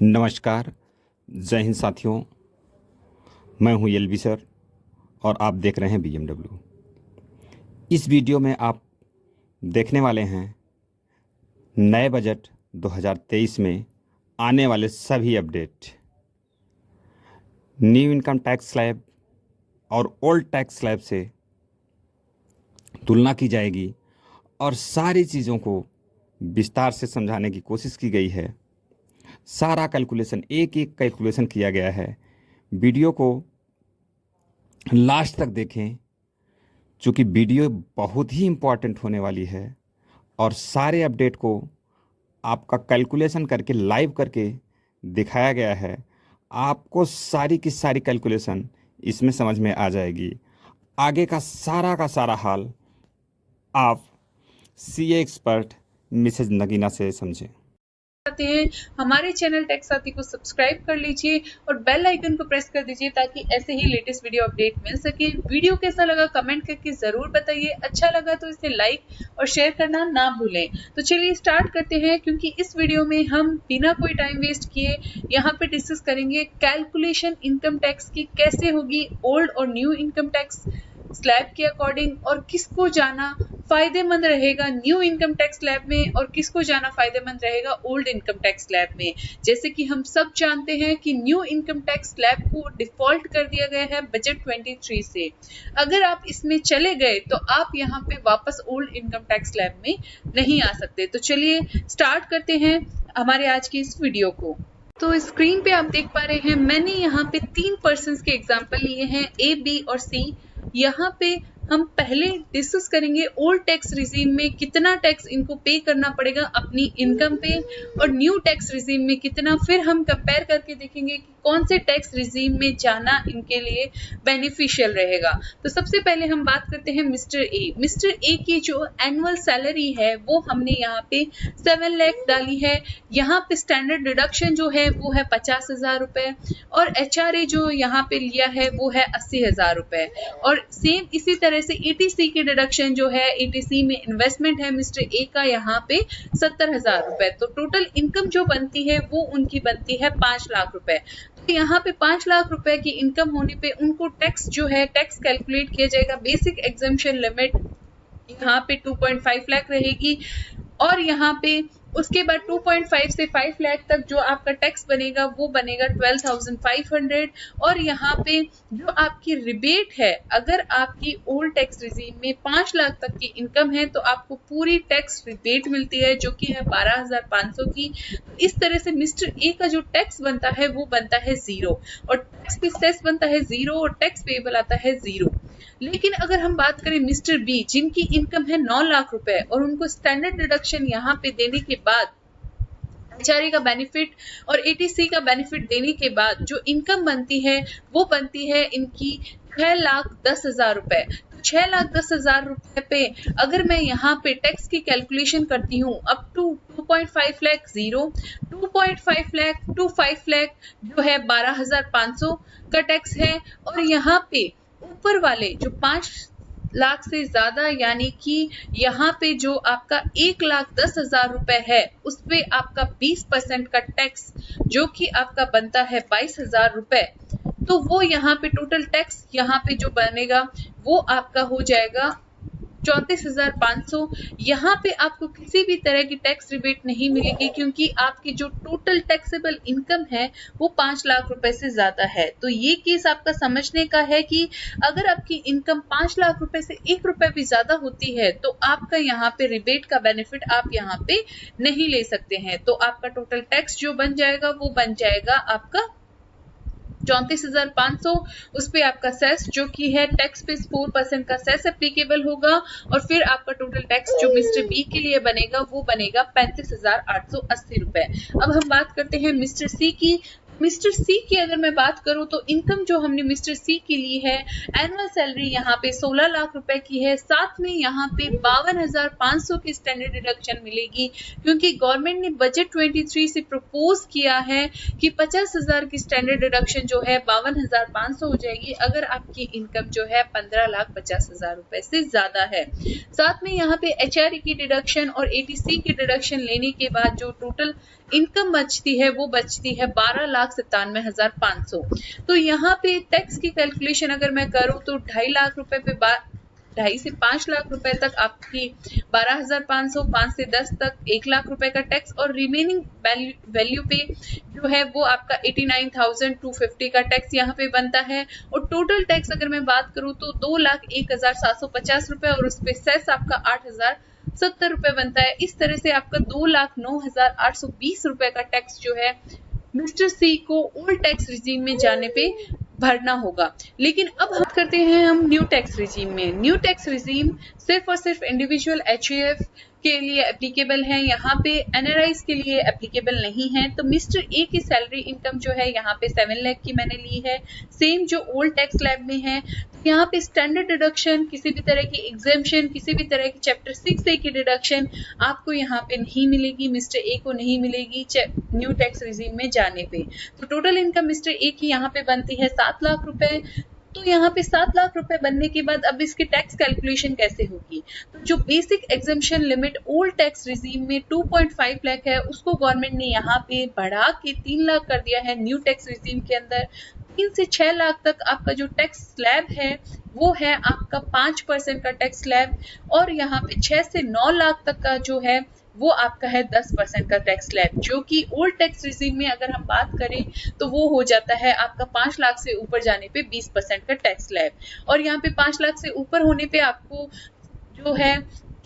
नमस्कार, जय हिंद साथियों। मैं हूं एलबी सर और आप देख रहे हैं BMW। इस वीडियो में आप देखने वाले हैं नए बजट 2023 में आने वाले सभी update. New income tax slab और ओल्ड टैक्स स्लैब से तुलना की जाएगी और सारी चीज़ों को विस्तार से समझाने की कोशिश की गई है। सारा कैलकुलेशन, एक एक कैलकुलेशन किया गया है। वीडियो को लास्ट तक देखें, चूँकि वीडियो बहुत ही इम्पॉर्टेंट होने वाली है और सारे अपडेट को आपका कैलकुलेशन करके लाइव करके दिखाया गया है। आपको सारी की सारी कैलकुलेशन इसमें समझ में आ जाएगी। आगे का सारा हाल आप सीए एक्सपर्ट मिसेज नगीना से समझें। हैं हमारे चैनल टैक्स साथी को सब्सक्राइब कर लीजिए और बेल आइकन को प्रेस कर दीजिए ताकि ऐसे ही लेटेस्ट वीडियो अपडेट मिल सके। वीडियो कैसा लगा कमेंट करके जरूर बताइए। अच्छा लगा तो इसे लाइक और शेयर करना ना भूलें। तो चलिए स्टार्ट करते हैं, क्योंकि इस वीडियो में हम बिना कोई टाइम वेस्ट किए यहाँ पे डिस्कस करेंगे कैलकुलेशन इनकम टैक्स की कैसे होगी ओल्ड और न्यू इनकम टैक्स स्लैब के अकॉर्डिंग, और किसको जाना फायदेमंद रहेगा न्यू इनकम टैक्स स्लैब में और किसको जाना फायदेमंद रहेगा ओल्ड इनकम टैक्स स्लैब में। जैसे कि हम सब जानते हैं कि न्यू इनकम टैक्स स्लैब को डिफॉल्ट कर दिया गया है बजट 23 से। अगर आप इसमें चले गए तो आप यहाँ पे वापस ओल्ड इनकम टैक्स स्लैब में नहीं आ सकते। तो चलिए स्टार्ट करते हैं हमारे आज की इस वीडियो को। तो स्क्रीन पे आप देख पा रहे हैं, मैंने यहाँ पे 3 पर्सन्स के एग्जाम्पल लिए हैं, ए, बी और सी। यहाँ पे हम पहले डिस्कस करेंगे ओल्ड टैक्स रिजीम में कितना टैक्स इनको पे करना पड़ेगा अपनी इनकम पे और न्यू टैक्स रिजीम में कितना। फिर हम कंपेयर करके देखेंगे कि कौन से टैक्स रिजीम में जाना इनके लिए बेनिफिशियल रहेगा। तो सबसे पहले हम बात करते हैं मिस्टर ए। मिस्टर ए की जो एनुअल सैलरी है वो हमने यहाँ पे 7 लाख डाली है। यहाँ पे स्टैंडर्ड डिडक्शन जो है वो है 50,000 रुपए और HRA जो यहाँ पे लिया है वो है 80,000 रुपए। और सेम इसी तरह से ETC की डिडक्शन जो है, ETC में इन्वेस्टमेंट है मिस्टर ए का यहाँ पे 70,000 रुपए। तो टोटल इनकम जो बनती है वो उनकी बनती है 5 लाख रुपए। तो यहाँ पे 5 लाख रुपए की इनकम होने पे उनको टैक्स जो है टैक्स कैलकुलेट किया जाएगा। बेसिक एग्जम्पशन लिमिट यहाँ पे 2.5 लाख रहेगी और यहाँ पे उसके बाद 2.5 से 5 लाख तक जो आपका टैक्स बनेगा वो बनेगा 12,500। और यहाँ पे जो आपकी रिबेट है, अगर आपकी ओल्ड टैक्स रिजीम में 5 लाख तक की इनकम है तो आपको पूरी टैक्स रिबेट मिलती है जो कि है 12,500 की। इस तरह से मिस्टर ए का जो टैक्स बनता है वो बनता है 0 और टैक्स पे सेस बनता है 0 और टैक्स पेबल आता है 0। लेकिन अगर हम बात करें मिस्टर बी जिनकी इनकम है 9 लाख रुपए और उनको स्टैंडर्ड डिडक्शन यहाँ पे देने के बाद HRA का बेनिफिट और ETC का बेनिफिट देने के बाद जो इनकम बनती है वो बनती है इनकी 6,10,000 रुपए। 6,10,000 रुपए पे अगर मैं यहाँ पे टैक्स की कैलकुलेशन करती हूँ up to 2.5 lakh 0, 2.5 lakh to 5 lakh जो है 12,500 का टैक्स है। और यहाँ पे ऊपर वाले जो 5 लाख से ज्यादा यानी कि यहाँ पे जो आपका 1,10,000 रुपए है उस पे आपका 20% का टैक्स जो कि आपका बनता है 22,000 रुपए। तो वो यहाँ पे टोटल टैक्स यहाँ पे जो बनेगा वो आपका हो जाएगा 34,500। यहाँ पे आपको किसी भी तरह की टैक्स रिबेट नहीं मिलेगी क्योंकि आपकी जो टोटल टैक्सेबल इनकम है वो 5 लाख रुपए से ज्यादा है। तो ये केस आपका समझने का है कि अगर आपकी इनकम 5 लाख रुपए से 1 रुपए भी ज्यादा होती है तो आपका यहाँ पे रिबेट का बेनिफिट आप यहाँ पे नहीं ले सकते हैं। तो आपका टोटल टैक्स जो बन जाएगा वो बन जाएगा आपका 34,500। उस पे आपका सेस जो कि है टैक्स पे 4% का सेस एप्लीकेबल होगा और फिर आपका टोटल टैक्स जो मिस्टर बी के लिए बनेगा वो बनेगा 35,880 रुपए। अब हम बात करते हैं मिस्टर सी की। मिस्टर सी की अगर मैं बात करूं तो इनकम जो हमने मिस्टर सी की ली है, एनुअल सैलरी यहाँ पे 16 लाख रुपए की है। साथ में यहाँ पे 52,500 की स्टैंडर्ड डिडक्शन मिलेगी, क्योंकि गवर्नमेंट ने बजट 23 से प्रपोज किया है कि 50,000 की स्टैंडर्ड डिडक्शन जो है 52,500 हो जाएगी अगर आपकी इनकम जो है 15,50,000 रुपए से ज्यादा है। साथ में यहाँ पे एचआरए की डिडक्शन और एटीसी की डिडक्शन लेने के बाद जो टोटल इनकम बचती है वो बचती है 12,97,500। तो यहाँ पे टैक्स की कैलकुलेशन अगर मैं करूँ तो 2.5 लाख रुपए पे 2.5 से 5 लाख रुपए तक आपकी 12,500, 5 से 10 तक 1 लाख रुपए का टैक्स, और रिमेनिंग वैल्यू पे जो है वो आपका 89,250 का टैक्स यहाँ पे बनता है। और टोटल टैक्स अगर मैं बात करूँ तो 2,01,750 रुपए, और उस पे सेस आपका 8,070 रुपए बनता है। इस तरह से आपका 2,09,820 रुपए का टैक्स जो है मिस्टर सी को ओल्ड टैक्स रिजीम में जाने पे भरना होगा। लेकिन अब हम करते हैं हम न्यू टैक्स रिजीम में। न्यू टैक्स रिजीम सिर्फ और सिर्फ इंडिविजुअल एचयूएफ के लिए एप्लीकेबल है, यहाँ पे एनआरआईज के लिए एप्लीकेबल नहीं है। तो मिस्टर ए की सैलरी इनकम जो है यहाँ पे 7 लाख की मैंने ली है, सेम जो ओल्ड टैक्स स्लैब में है। तो यहाँ पे स्टैंडर्ड डिडक्शन, किसी भी तरह की एग्जेम्पशन, किसी भी तरह की चैप्टर 6A की डिडक्शन आपको यहाँ पे नहीं मिलेगी, मिस्टर ए को नहीं मिलेगी न्यू टैक्स रिजीम में जाने पे। तो टोटल इनकम मिस्टर ए की यहाँ पे बनती है 7 लाख रुपए। तो यहाँ पे 7 लाख रुपए बनने के बाद अब इसकी टैक्स कैलकुलेशन कैसे होगी? तो जो basic exemption limit old tax regime में 2.5 लाख है, उसको गवर्नमेंट ने यहाँ पे बढ़ा के 3 लाख कर दिया है न्यू टैक्स रिजीम के अंदर। 3 से 6 लाख तक आपका जो टैक्स स्लैब है वो है आपका 5% का टैक्स स्लैब, और यहाँ पे 6 से 9 लाख तक का जो है वो आपका है 10% का टैक्स स्लैब, जो कि ओल्ड टैक्स रिजीम में अगर हम बात करें तो वो हो जाता है आपका 5 लाख से ऊपर जाने पे 20% का टैक्स स्लैब। और यहाँ पे 5 लाख से ऊपर होने पे आपको जो है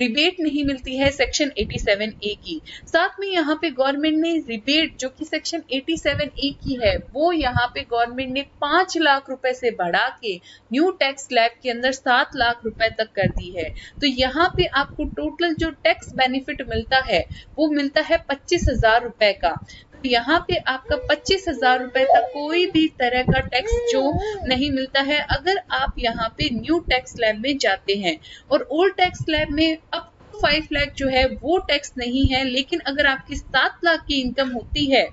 रिबेट नहीं मिलती है सेक्शन 87A की। साथ में यहाँ पे गवर्नमेंट ने रिबेट जो कि सेक्शन 87A की है वो यहाँ पे गवर्नमेंट ने 5 लाख रुपए से बढ़ा के न्यू टैक्स स्लैब के अंदर 7 लाख रुपए तक कर दी है। तो यहाँ पे आपको टोटल जो टैक्स बेनिफिट मिलता है वो मिलता है 25,000 रुपए का। यहाँ पे आपका 25,000 रुपए तक कोई भी तरह का टैक्स जो नहीं मिलता है अगर आप यहाँ पे न्यू टैक्स स्लैब में जाते हैं। और ओल्ड टैक्स स्लैब में अप टू 5 लाख जो है वो टैक्स नहीं है, लेकिन अगर आपकी 7 लाख की इनकम होती है,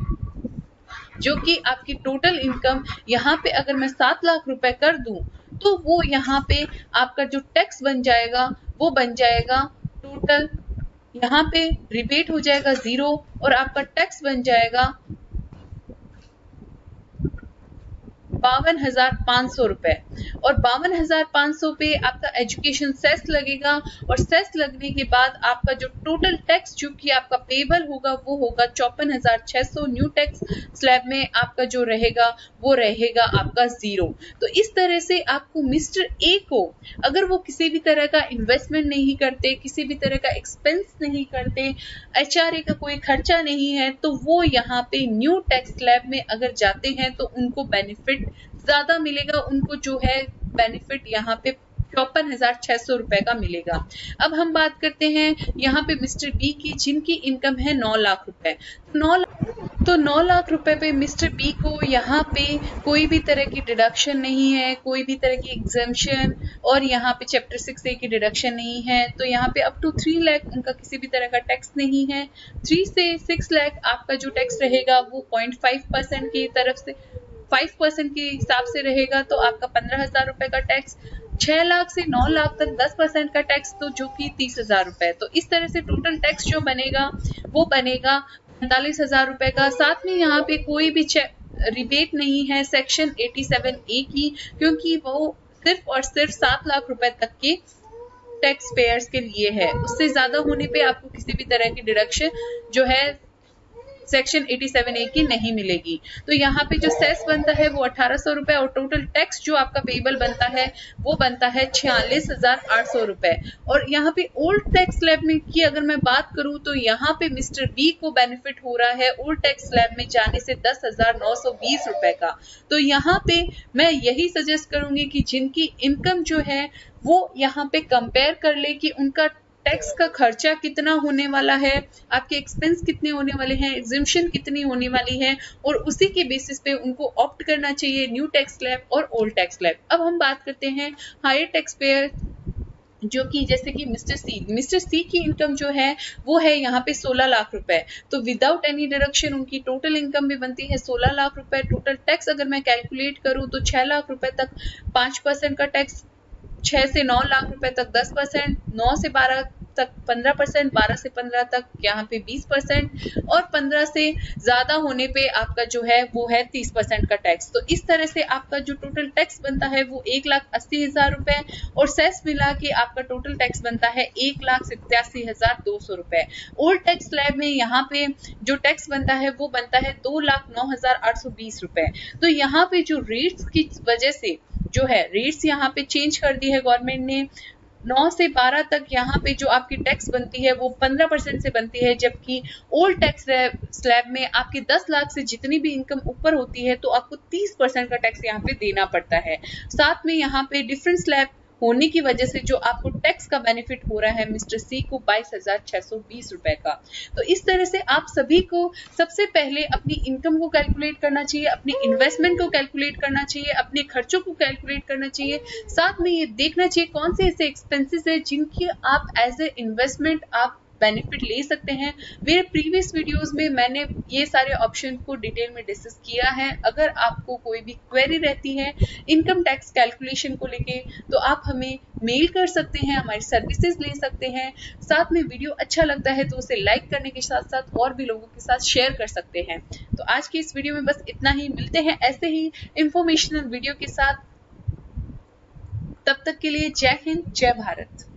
जो कि आपकी टोटल इनकम यहाँ पे अगर मैं 7 लाख रुपए कर दूं तो वो यहाँ पे आपका जो टैक्स बन जाएगा वो बन जाएगा टोटल, यहाँ पे रिबेट हो जाएगा 0 और आपका टैक्स बन जाएगा 52,500 रुपए। और 52,500 पे आपका एजुकेशन सेस लगेगा, और सेस लगने के बाद आपका जो टोटल टैक्स जो कि आपका पेबल होगा वो होगा 54,600। न्यू टैक्स स्लैब में आपका जो रहेगा वो रहेगा आपका 0। तो इस तरह से आपको मिस्टर ए को अगर वो किसी भी तरह का इन्वेस्टमेंट नहीं करते, किसी भी तरह का एक्सपेंस नहीं करते, एचआरए का कोई खर्चा नहीं है, तो वो यहाँ पे न्यू टैक्स स्लैब में अगर जाते हैं तो उनको बेनिफिट ज्यादा मिलेगा। उनको जो है बेनिफिट यहाँ पे 54,600 रुपए का मिलेगा। अब हम बात करते हैं यहाँ पे मिस्टर बी की, जिनकी इनकम है 9 लाख रुपए। 9 लाख रुपए पे मिस्टर बी को यहाँ पे कोई भी तरह की डिडक्शन नहीं है, कोई भी तरह की एग्जेम्पशन, और यहाँ पे चैप्टर 6A की डिडक्शन नहीं है। तो यहाँ पे अप टू 3 लाख उनका किसी भी तरह का टैक्स नहीं है। 3 से 6 लाख आपका जो टैक्स रहेगा वो 0.5% की तरफ से 5% के हिसाब से रहेगा, तो आपका 15,000 रुपए का टैक्स। 6 लाख से 9 लाख तक 10% का टैक्स, तो जो कि 30,000 रुपए। तो इस तरह से टोटल टैक्स जो बनेगा वो बनेगा 45,000 रुपए का। साथ में यहाँ पे कोई भी रिबेट नहीं है सेक्शन 87A की, क्योंकि वो सिर्फ और सिर्फ 7 लाख रुपए तक के टैक्स पेयर्स के लिए है। उससे ज्यादा होने पे आपको किसी भी तरह की डिडक्शन जो है सेक्शन 87A की नहीं मिलेगी। तो यहाँ पे जो सेस बनता है वो 1,800 रुपए, और टोटल टैक्स जो आपका पेबल बनता है वो बनता है 46,800 रुपए। और यहाँ पे ओल्ड टैक्स स्लैब में की अगर मैं बात करूँ तो यहाँ पे मिस्टर बी को बेनिफिट हो रहा है ओल्ड टैक्स स्लैब में जाने से 10,920 रुपए का। तो यहाँ पे मैं यही सजेस्ट करूंगी कि जिनकी इनकम जो है वो यहाँ पे कंपेयर कर ले कि उनका टैक्स का खर्चा कितना होने वाला है, आपके एक्सपेंस कितने होने वाले हैं, एग्जिम्पशन कितनी होने वाली है, और उसी के बेसिस पे उनको ऑप्ट करना चाहिए न्यू टैक्स स्लैब और ओल्ड टैक्स स्लैब। अब हम बात करते हैं हायर टैक्स पेयर, जो कि जैसे कि मिस्टर सी की इनकम जो है वो है यहाँ पे 16 लाख रुपए। तो विदाउट एनी डिडक्शन उनकी टोटल इनकम भी बनती है 16 लाख रुपए। टोटल टैक्स अगर मैं कैलकुलेट करूँ तो 6 लाख रुपए तक 5% का टैक्स, 6 से 9 लाख रुपए तक 10%, 9 से 12 तक 15%, 12 से 15 तक यहाँ पे 20%, और 15 से ज्यादा होने पे आपका जो है वो है 30% का टैक्स। तो इस तरह से आपका जो टोटल टैक्स बनता है वो 1,80,000 रुपए, और सेस मिला के आपका टोटल टैक्स बनता है 1,87,200 रुपए। ओल्ड टैक्स स्लैब में यहाँ पे जो टैक्स बनता है वो बनता है 2,09,820 रुपए। तो यहाँ पे जो रेट्स की वजह से जो है रेट्स यहाँ पे चेंज कर दी है गवर्नमेंट ने। 9 से 12 तक यहाँ पे जो आपकी टैक्स बनती है वो 15% से बनती है, जबकि ओल्ड टैक्स स्लैब में आपकी 10 लाख से जितनी भी इनकम ऊपर होती है तो आपको 30% का टैक्स यहाँ पे देना पड़ता है। साथ में यहाँ पे डिफरेंट स्लैब होने की वजह से जो आपको टैक्स का बेनिफिट हो रहा है मिस्टर सी को 22,620 रुपए का। तो इस तरह से आप सभी को सबसे पहले अपनी इनकम को कैलकुलेट करना चाहिए, अपनी इन्वेस्टमेंट को कैलकुलेट करना चाहिए, अपने खर्चों को कैलकुलेट करना चाहिए। साथ में ये देखना चाहिए कौन से ऐसे एक्सपेंसेस है जिनकी आप एज ए इन्वेस्टमेंट आप बेनिफिट ले सकते हैं। मेरे प्रीवियस वीडियोस में मैंने ये सारे ऑप्शन को डिटेल में डिस्कस किया है। अगर आपको कोई भी क्वेरी रहती है इनकम टैक्स कैलकुलेशन को लेके तो आप हमें मेल कर सकते हैं, हमारी सर्विसेज ले सकते हैं। साथ में वीडियो अच्छा लगता है तो उसे लाइक करने के साथ साथ और भी लोगों के साथ शेयर कर सकते हैं। तो आज की इस वीडियो में बस इतना ही, मिलते हैं ऐसे ही इंफॉर्मेशनल वीडियो के साथ। तब तक के लिए जय हिंद, जय भारत।